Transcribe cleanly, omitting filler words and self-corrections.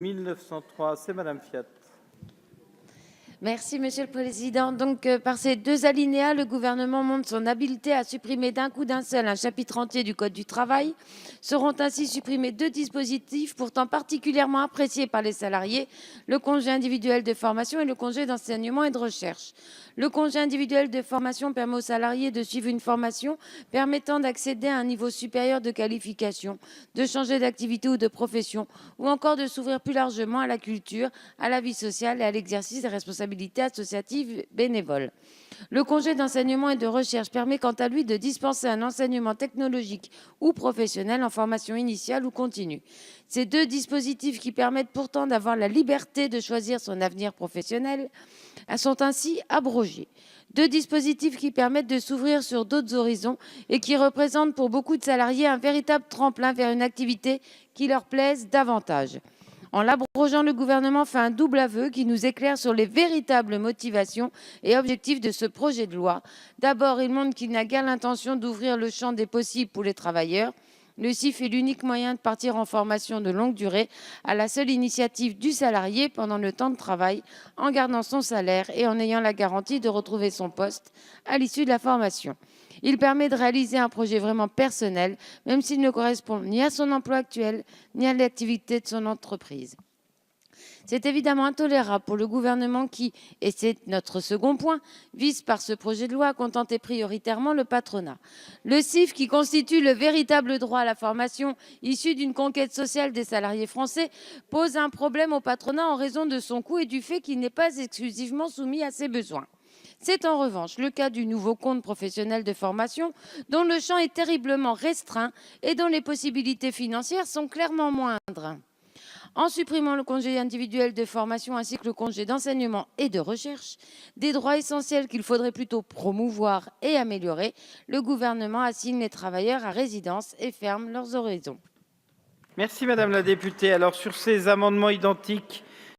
1903, c'est Madame Fiat. Merci, Monsieur le Président. Par ces deux alinéas, le gouvernement montre son habileté à supprimer d'un coup d'un seul un chapitre entier du Code du travail. Seront ainsi supprimés deux dispositifs pourtant particulièrement appréciés par les salariés, le congé individuel de formation et le congé d'enseignement et de recherche. Le congé individuel de formation permet aux salariés de suivre une formation permettant d'accéder à un niveau supérieur de qualification, de changer d'activité ou de profession, ou encore de s'ouvrir plus largement à la culture, à la vie sociale et à l'exercice des responsabilités associatives bénévoles. Le congé d'enseignement et de recherche permet quant à lui de dispenser un enseignement technologique ou professionnel en formation initiale ou continue. Ces deux dispositifs qui permettent pourtant d'avoir la liberté de choisir son avenir professionnel sont ainsi abrogés. Deux dispositifs qui permettent de s'ouvrir sur d'autres horizons et qui représentent pour beaucoup de salariés un véritable tremplin vers une activité qui leur plaise davantage. En l'abrogeant, le gouvernement fait un double aveu qui nous éclaire sur les véritables motivations et objectifs de ce projet de loi. D'abord, il montre qu'il n'a guère l'intention d'ouvrir le champ des possibles pour les travailleurs. Le CIF est l'unique moyen de partir en formation de longue durée à la seule initiative du salarié pendant le temps de travail, en gardant son salaire et en ayant la garantie de retrouver son poste à l'issue de la formation. Il permet de réaliser un projet vraiment personnel, même s'il ne correspond ni à son emploi actuel, ni à l'activité de son entreprise. C'est évidemment intolérable pour le gouvernement qui, et c'est notre second point, vise par ce projet de loi à contenter prioritairement le patronat. Le CIF, qui constitue le véritable droit à la formation issu d'une conquête sociale des salariés français, pose un problème au patronat en raison de son coût et du fait qu'il n'est pas exclusivement soumis à ses besoins. C'est en revanche le cas du nouveau compte professionnel de formation, dont le champ est terriblement restreint et dont les possibilités financières sont clairement moindres. En supprimant le congé individuel de formation ainsi que le congé d'enseignement et de recherche, des droits essentiels qu'il faudrait plutôt promouvoir et améliorer, le gouvernement assigne les travailleurs à résidence et ferme leurs horizons. Merci Madame la députée. Alors sur ces amendements identiques